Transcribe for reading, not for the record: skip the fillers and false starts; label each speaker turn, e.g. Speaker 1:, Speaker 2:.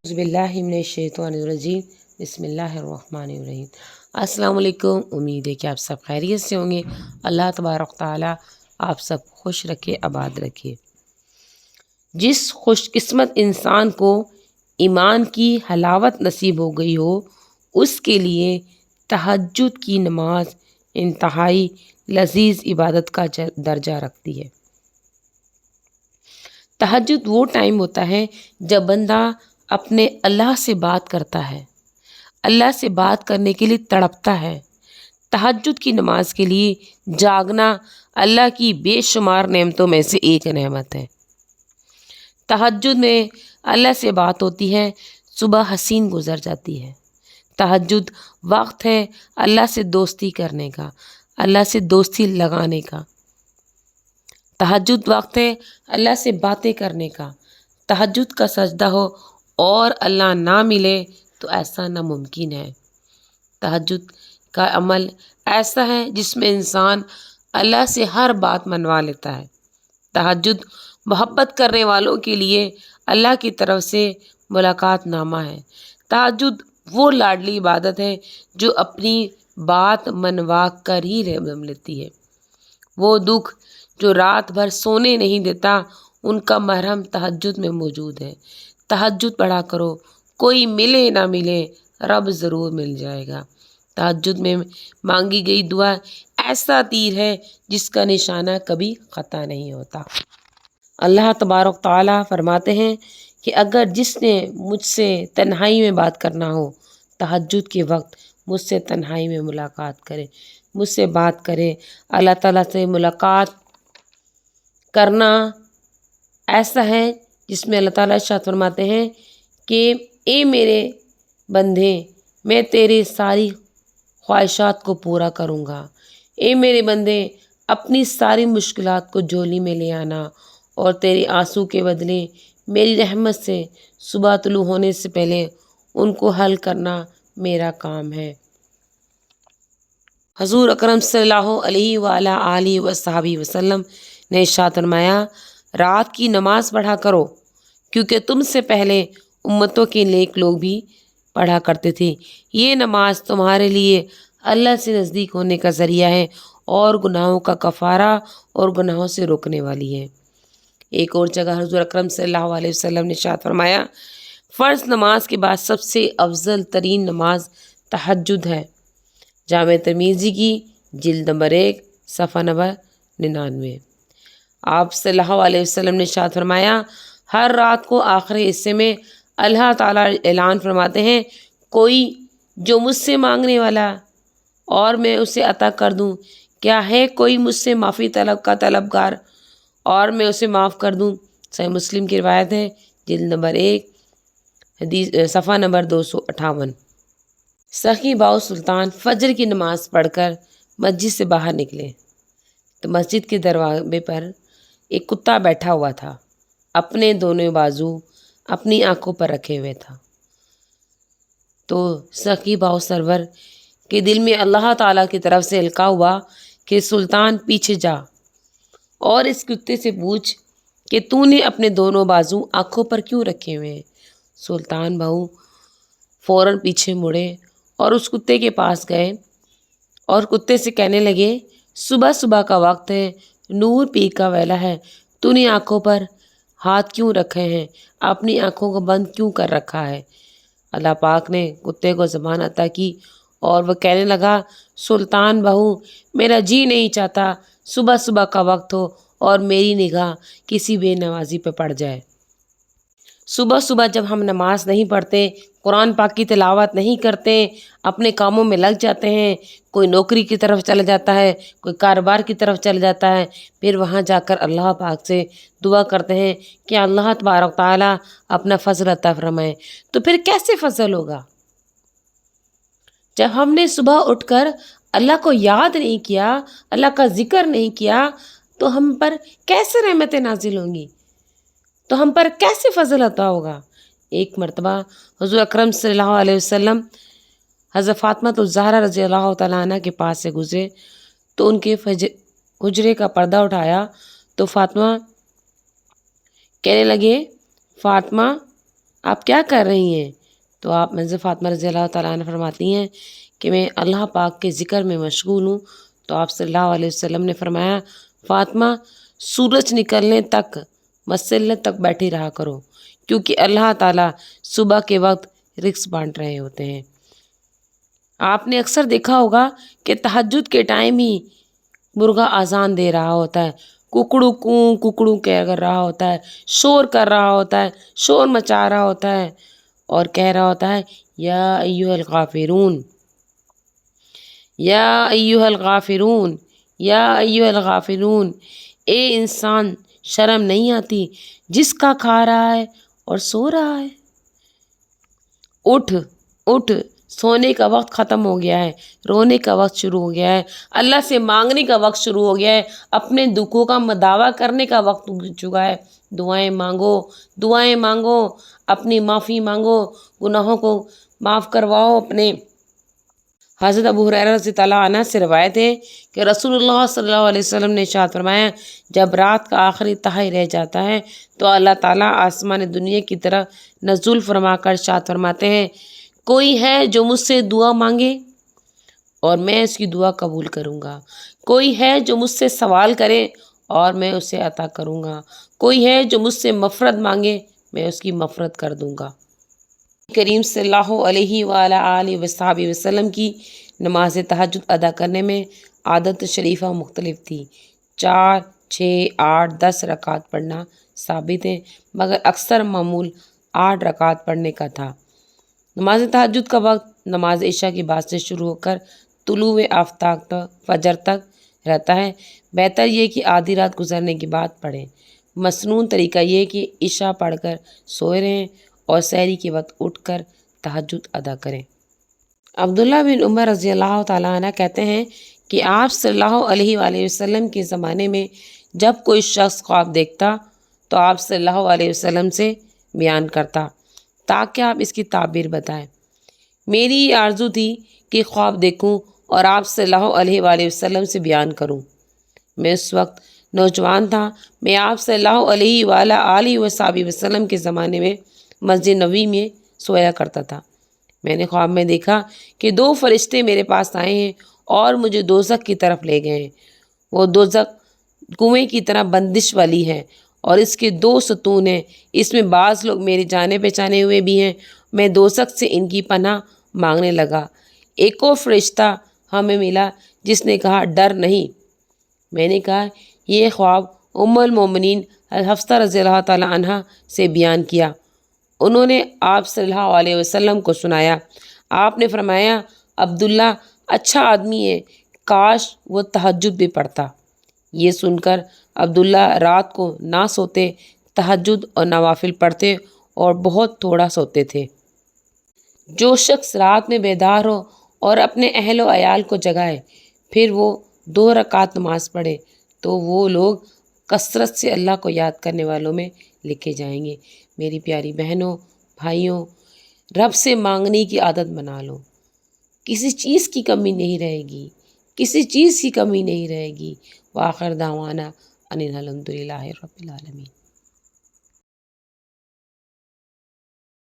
Speaker 1: बिस्मिल्लाहिर्रहमानिर्रहीम बिस्मिल्लाहिर्रहमानिर्रहीम। अस्सलाम वालेकुम। उम्मीद है कि आप सब खैरियत से होंगे। अल्लाह तबारक ताला आप सब खुश रखे, आबाद रखे। जिस खुशकिस्मत इंसान को ईमान की हलावत नसीब हो गई हो, उसके लिए तहज्जुद की नमाज इंतहाई लजीज इबादत का दर्जा रखती है। तहज्जुद वो टाइम होता है जब बंदा अपने अल्लाह से बात करता है, अल्लाह से बात करने के लिए तड़पता है। तहज्जुद की नमाज के लिए जागना अल्लाह की बेशुमार नेमतों में से एक नेमत है। तहज्जुद में अल्लाह से बात होती है, सुबह हसीन गुजर जाती है। तहज्जुद वक्त है अल्लाह से दोस्ती करने का, अल्लाह से दोस्ती लगाने का। तहज्जुद वक्त है अल्लाह से बातें करने का। तहज्जुद का सजदा हो और अल्लाह ना मिले तो ऐसा नामुमकिन है। तहज्जुद का अमल ऐसा है जिसमें इंसान अल्लाह से हर बात मनवा लेता है। तहज्जुद मोहब्बत करने वालों के लिए अल्लाह की तरफ से मुलाकात नामा है। तहज्जुद वो लाडली इबादत है जो अपनी बात मनवा कर ही रह लेती है। वो दुख जो रात भर सोने नहीं देता, उनका मरहम तहज्जुद में मौजूद है। तहज्जुद पढ़ा करो, कोई मिले ना मिले रब ज़रूर मिल जाएगा। तहज्जुद में मांगी गई दुआ ऐसा तीर है जिसका निशाना कभी ख़ता नहीं होता। अल्लाह तबारक ताला फरमाते हैं कि अगर जिसने मुझसे तन्हाई में बात करना हो, तहज्जुद के वक्त मुझसे तन्हाई में मुलाकात करे, मुझसे बात करे। अल्लाह ताला से मुलाकात करना ऐसा है जिसमें अल्लाह ताला इरशाद फरमाते हैं कि ए मेरे बंदे, मैं तेरी सारी ख्वाहिशात को पूरा करूँगा। ए मेरे बंदे, अपनी सारी मुश्किलात को झोली में ले आना और तेरे आंसू के बदले मेरी रहमत से सुबह तुलू होने से पहले उनको हल करना मेरा काम है। हजूर अकरम सल्लल्लाहु अलैहि वसल्लम ने इरशाद फरमाया, रात की नमाज पढ़ा करो क्योंकि तुमसे पहले उम्मतों के नेक लोग भी पढ़ा करते थे। ये नमाज तुम्हारे लिए अल्लाह से नज़दीक होने का ज़रिया है और गुनाहों का कफ़ारा और गुनाहों से रोकने वाली है। एक और जगह हुज़ूर अकरम सल्लल्लाहु अलैहि वसल्लम ने इरशाद फरमाया, फ़र्ज़ नमाज के बाद सबसे अफजल तरीन नमाज तहज्जुद है। जामे तिर्मिज़ी की जिल्द नंबर 1 सफ़ा नंबर 99। आप सल्लल्लाहु अलैहि वसल्लम ने इरशाद फरमाया, हर रात को आखिरी हिस्से में अल्लाह ताला ऐलान फरमाते हैं, कोई जो मुझसे मांगने वाला और मैं उसे अता कर दूं, क्या है कोई मुझसे माफ़ी तलब का तलबगार और मैं उसे माफ़ कर दूं। सही मुस्लिम की रिवायत है, जिल्द नंबर 1 हदीस सफ़ा नंबर 258। सखी बाउ सुल्तान फजर की नमाज़ पढ़कर मस्जिद से बाहर निकले तो मस्जिद के दरवाजे पर एक कुत्ता बैठा हुआ था, अपने दोनों बाजू अपनी आंखों पर रखे हुए था। तो सखी बाउ सरवर के दिल में अल्लाह ताला की तरफ से हल्का हुआ कि सुल्तान पीछे जा और इस कुत्ते से पूछ कि तूने अपने दोनों बाजू आंखों पर क्यों रखे हुए हैं। सुल्तान बाहू फ़ौरन पीछे मुड़े और उस कुत्ते के पास गए और कुत्ते से कहने लगे, सुबह सुबह का वक्त है, नूर पीर का वेला है, तूने आंखों पर हाथ क्यों रखे हैं, अपनी आंखों को बंद क्यों कर रखा है। अल्लाह पाक ने कुत्ते को ज़बान अता की और वह कहने लगा, सुल्तान बहू, मेरा जी नहीं चाहता सुबह सुबह का वक्त हो और मेरी निगाह किसी बेनवाजी पे पड़ जाए। सुबह सुबह जब हम नमाज नहीं पढ़ते, कुरान पाक की तिलावत नहीं करते, अपने कामों में लग जाते हैं, कोई नौकरी की तरफ चला जाता है, कोई कारोबार की तरफ चला जाता है, फिर वहाँ जाकर अल्लाह पाक से दुआ करते हैं कि अल्लाह तबारक ताला अपना फजल अता फरमाए, तो फिर कैसे फजल होगा। जब हमने सुबह उठकर अल्लाह को याद नहीं किया, अल्लाह का जिक्र नहीं किया, तो हम पर कैसे रहमतें नाजिल होंगी, तो हम पर कैसे फजल अता होगा। एक मरतबा हुज़ूर अकरम सल्लल्लाहु अलैहि वसल्लम हज़रत फ़ातिमा ज़हरा रज़ी अल्लाह तआला अन्हा के पास से गुजरे तो उनके हुजरे का पर्दा उठाया तो फ़ातिमा कहने लगे, फ़ातिमा آپ کیا کر رہی ہیں؟ تو آپ حضرت فاطمہ رضی اللہ تعالیٰ عنہ فرماتی ہیں کہ میں اللہ پاک کے ذکر میں مشغول ہوں۔ تو آپ صلی اللہ علیہ وسلم نے فرمایا فاطمہ سورج نکلنے تک مسلے تک بیٹھی رہا کرو، کیونکہ اللہ تعالیٰ صبح کے وقت رزق بانٹ رہے ہوتے ہیں۔ آپ نے اکثر دیکھا ہوگا کہ تہجد کے ٹائم ہی مرغا اذان دے رہا ہوتا ہے، ککڑو کہہ رہا ہوتا ہے، شور کر رہا ہوتا ہے، شور مچا رہا ہوتا ہے اور کہہ رہا ہوتا ہے یا ایھا الغافرون، یا ایھا الغافرون، یا ایھا الغافرون، اے انسان شرم نہیں آتی جس کا کھا رہا ہے اور سو رہا ہے، اٹھ اٹھ، سونے کا وقت ختم ہو گیا ہے، رونے کا وقت شروع ہو گیا ہے، اللہ سے مانگنے کا وقت شروع ہو گیا ہے، اپنے دکھوں کا مداوع کرنے کا وقت ہو چکا ہے۔ دعائیں مانگو، دعائیں مانگو، اپنی معافی مانگو، گناہوں کو معاف کرواؤ اپنے۔ حضرت ابو ہریرہ رضی اللہ عنہ سے روایت ہے کہ رسول اللہ صلی اللہ علیہ وسلم نے ارشاد فرمایا جب رات کا آخری تہائی رہ جاتا ہے تو اللہ تعالیٰ آسمان دنیا کی طرف نزول فرما کر ارشاد فرماتے ہیں کوئی ہے جو مجھ سے دعا مانگے اور میں اس کی دعا قبول کروں گا، کوئی ہے جو مجھ سے سوال کرے اور میں اسے عطا کروں گا، کوئی ہے جو مجھ سے مغفرت مانگے میں اس کی مغفرت کر دوں گا۔ کریم صلی اللہ علیہ وآلہ وصحبہ وسلم کی نماز تہجد ادا کرنے میں عادت شریفہ مختلف تھی، 4، 6، 8، 10 رکعت پڑھنا ثابت ہے، مگر اکثر معمول 8 رکعت پڑھنے کا تھا۔ نماز تہجد کا وقت نماز عشاء کے بعد سے شروع ہو کر طلوع آفتاب فجر تک رہتا ہے، بہتر یہ کہ آدھی رات گزرنے کے بعد پڑھیں۔ مسنون طریقہ یہ کہ عشاء پڑھ کر سوئے رہیں اور سحری کے وقت اٹھ کر تہجد ادا کریں۔ عبداللہ بن عمر رضی اللہ تعالیٰ عنہ کہتے ہیں کہ آپ صلی اللہ علیہ وآلہ وسلم کے زمانے میں جب کوئی شخص خواب دیکھتا تو آپ صلی اللہ علیہ وسلم سے بیان کرتا تاکہ آپ اس کی تعبیر بتائیں۔ میری یہ آرزو تھی کہ خواب دیکھوں اور آپ صلی اللہ علیہ وآلہ وسلم سے بیان کروں۔ میں اس وقت نوجوان تھا، میں آپ صلی اللہ علیہ وآلہ وسلم کے زمانے میں مسجد نبوی میں سویا کرتا تھا۔ میں نے خواب میں دیکھا کہ 2 فرشتے میرے پاس آئے ہیں اور مجھے دوزخ کی طرف لے گئے ہیں۔ وہ دوزخ کنویں کی طرح بندش والی ہے اور اس کے 2 ستون ہیں، اس میں بعض لوگ میرے جانے پہچانے ہوئے بھی ہیں۔ میں دوزخ سے ان کی پناہ مانگنے لگا۔ ایک اور فرشتہ ہمیں ملا جس نے کہا ڈر نہیں۔ میں نے کہا یہ خواب ام المومنین حفصہ رضی اللہ تعالیٰ عنہ سے بیان کیا۔ انہوں نے آپ صلی اللہ علیہ وسلم کو سنایا۔ آپ نے فرمایا عبداللہ اچھا آدمی ہے، کاش وہ تہجد بھی پڑھتا۔ یہ سن کر عبداللہ رات کو نہ سوتے، تہجد اور نوافل پڑھتے اور بہت تھوڑا سوتے تھے۔ جو شخص رات میں بیدار ہو اور اپنے اہل و عیال کو جگائے پھر وہ 2 رکعت نماز پڑھے تو وہ لوگ کثرت سے اللہ کو یاد کرنے والوں میں لکھے جائیں گے۔ میری پیاری بہنوں بھائیوں، رب سے مانگنے کی عادت بنا لو، کسی چیز کی کمی نہیں رہے گی، کسی چیز کی کمی نہیں رہے گی۔ وآخر دعوانا ان الحمد للہ رب العالمین۔